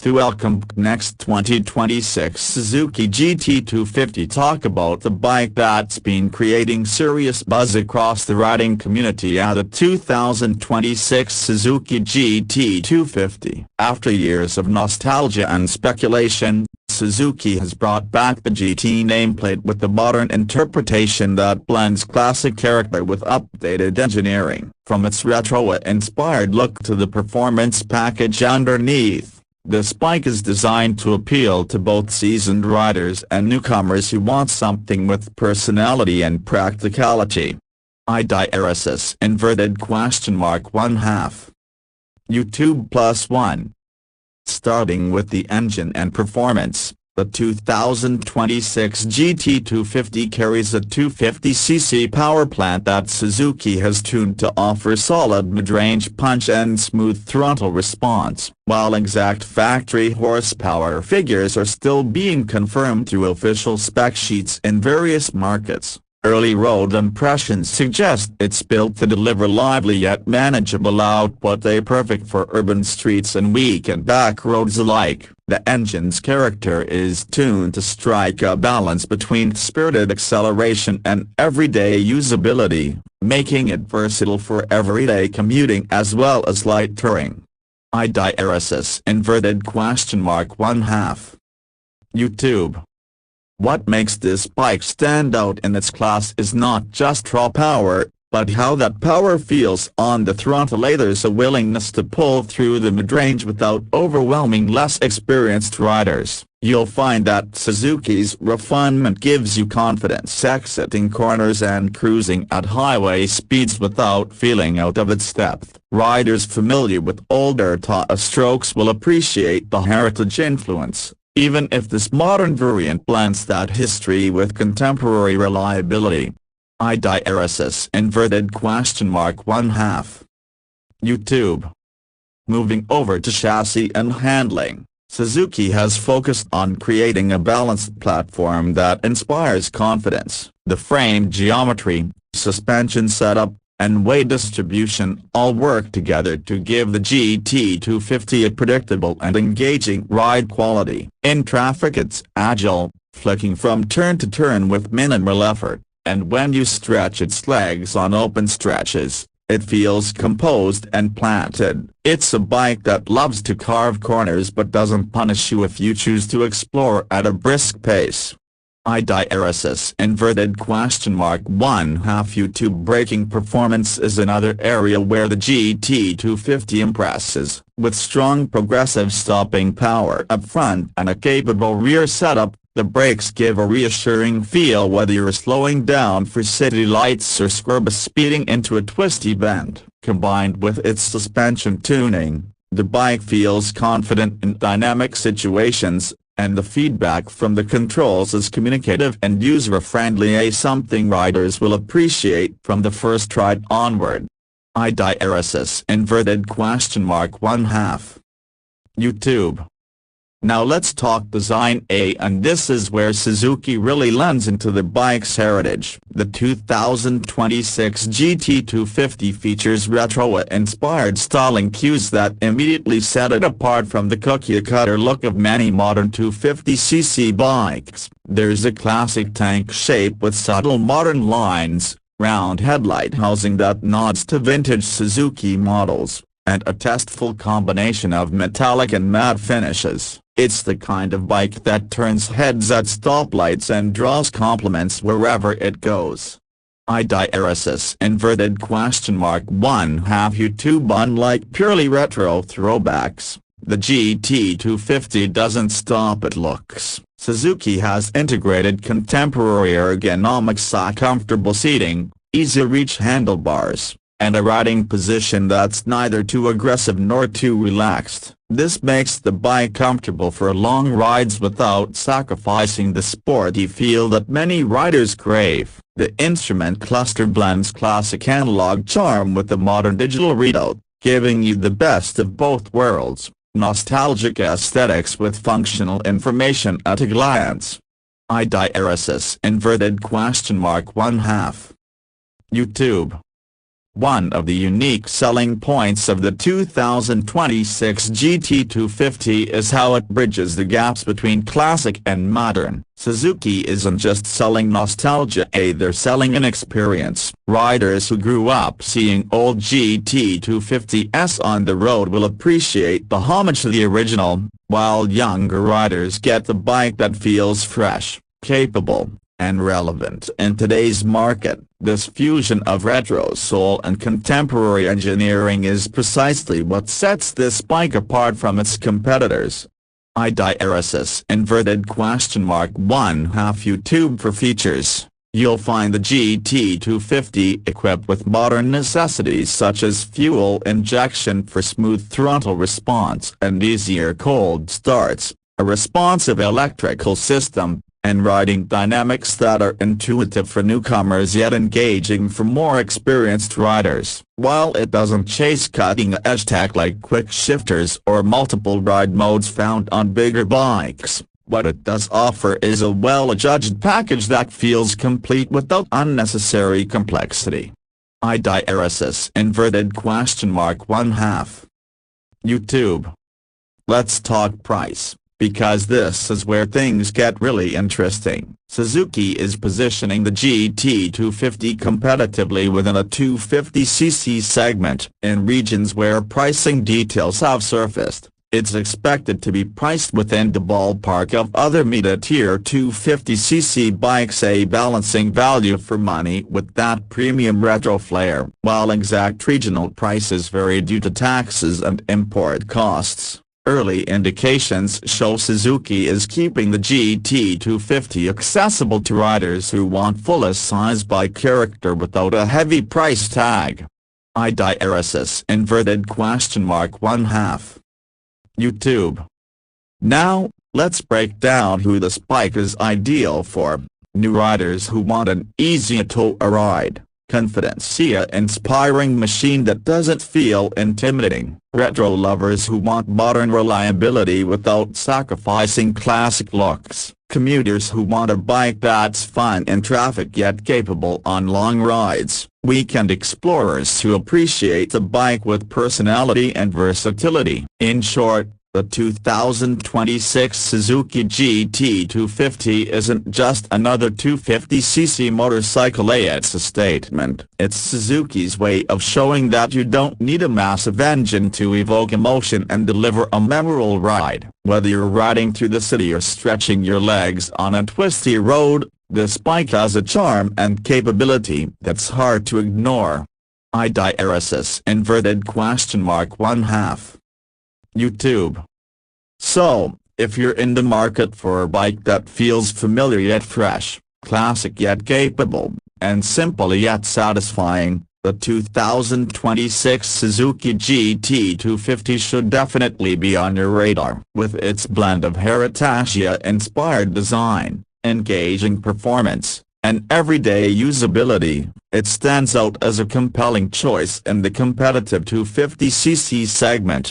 To welcome next 2026 Suzuki GT250. Talk about the bike that's been creating serious buzz across the riding community at the 2026 Suzuki GT250. After years of nostalgia and speculation, Suzuki has brought back the GT nameplate with a modern interpretation that blends classic character with updated engineering. From its retro-inspired look to the performance package underneath, this bike is designed to appeal to both seasoned riders and newcomers who want something with personality and practicality. IDRSS *1/2 YouTube +1. Starting with the engine and performance, the 2026 GT250 carries a 250cc power plant that Suzuki has tuned to offer solid mid-range punch and smooth throttle response. While exact factory horsepower figures are still being confirmed through official spec sheets in various markets, early road impressions suggest it's built to deliver lively yet manageable output, perfect for urban streets and weekend back roads alike. The engine's character is tuned to strike a balance between spirited acceleration and everyday usability, making it versatile for everyday commuting as well as light touring. IDRSS *1/2 YouTube. What makes this bike stand out in its class is not just raw power, but how that power feels on the throttle. There's a willingness to pull through the mid-range without overwhelming less experienced riders. You'll find that Suzuki's refinement gives you confidence exiting corners and cruising at highway speeds without feeling out of its depth. Riders familiar with older Tata strokes will appreciate the heritage influence, even if this modern variant blends that history with contemporary reliability. IDRSS *1/2 YouTube. Moving over to chassis and handling, Suzuki has focused on creating a balanced platform that inspires confidence. The frame geometry, suspension setup, and weight distribution all work together to give the GT250 a predictable and engaging ride quality. In traffic it's agile, flicking from turn to turn with minimal effort, and when you stretch its legs on open stretches, it feels composed and planted. It's a bike that loves to carve corners but doesn't punish you if you choose to explore at a brisk pace. IDRSS *1/2 YouTube. Braking performance is another area where the GT250 impresses. With strong progressive stopping power up front and a capable rear setup, the brakes give a reassuring feel whether you're slowing down for city lights or speeding into a twisty bend. Combined with its suspension tuning, the bike feels confident in dynamic situations, and the feedback from the controls is communicative and user-friendly, something riders will appreciate from the first ride onward. IDRSS *1/2 YouTube. Now let's talk design, and this is where Suzuki really lends into the bike's heritage. The 2026 GT250 features retro-inspired styling cues that immediately set it apart from the cookie-cutter look of many modern 250cc bikes. There's a classic tank shape with subtle modern lines, round headlight housing that nods to vintage Suzuki models, and a tasteful combination of metallic and matte finishes. It's the kind of bike that turns heads at stoplights and draws compliments wherever it goes. IDRSS *1/2 YouTube. Unlike purely retro throwbacks, the GT250 doesn't stop at looks. Suzuki has integrated contemporary ergonomics, comfortable seating, easy-reach handlebars, and a riding position that's neither too aggressive nor too relaxed. This makes the bike comfortable for long rides without sacrificing the sporty feel that many riders crave. The instrument cluster blends classic analog charm with the modern digital readout, giving you the best of both worlds, nostalgic aesthetics with functional information at a glance. IDRSS *1/2 YouTube. One of the unique selling points of the 2026 GT250 is how it bridges the gaps between classic and modern. Suzuki isn't just selling nostalgia, they're selling an experience. Riders who grew up seeing old GT250s on the road will appreciate the homage to the original, while younger riders get the bike that feels fresh, capable, and relevant in today's market. This fusion of retro soul and contemporary engineering is precisely what sets this bike apart from its competitors. IDRSS _1/2 YouTube for features. You'll find the GT250 equipped with modern necessities such as fuel injection for smooth throttle response and easier cold starts, a responsive electrical system, and riding dynamics that are intuitive for newcomers yet engaging for more experienced riders. While it doesn't chase cutting-edge tech like quick shifters or multiple ride modes found on bigger bikes, what it does offer is a well-adjusted package that feels complete without unnecessary complexity. IDRSS _1/2 YouTube. Let's talk price, because this is where things get really interesting. Suzuki is positioning the GT250 competitively within a 250cc segment. In regions where pricing details have surfaced, it's expected to be priced within the ballpark of other mid-tier 250cc bikes, balancing value for money with that premium retro flair. While exact regional prices vary due to taxes and import costs, early indications show Suzuki is keeping the GT250 accessible to riders who want full-size bike character without a heavy price tag. IDRSS _1/2 YouTube. Now, let's break down who this bike is ideal for. New riders who want an easy-to-ride, confidence-inspiring machine that doesn't feel intimidating. Retro lovers who want modern reliability without sacrificing classic looks. Commuters who want a bike that's fun in traffic yet capable on long rides. Weekend explorers who appreciate a bike with personality and versatility. In short, the 2026 Suzuki GT250 isn't just another 250cc motorcycle, it's a statement. It's Suzuki's way of showing that you don't need a massive engine to evoke emotion and deliver a memorable ride. Whether you're riding through the city or stretching your legs on a twisty road, this bike has a charm and capability that's hard to ignore. IDRSS _1/2 YouTube. So, if you're in the market for a bike that feels familiar yet fresh, classic yet capable, and simple yet satisfying, the 2026 Suzuki GT250 should definitely be on your radar. With its blend of heritage-inspired design, engaging performance, and everyday usability, it stands out as a compelling choice in the competitive 250cc segment.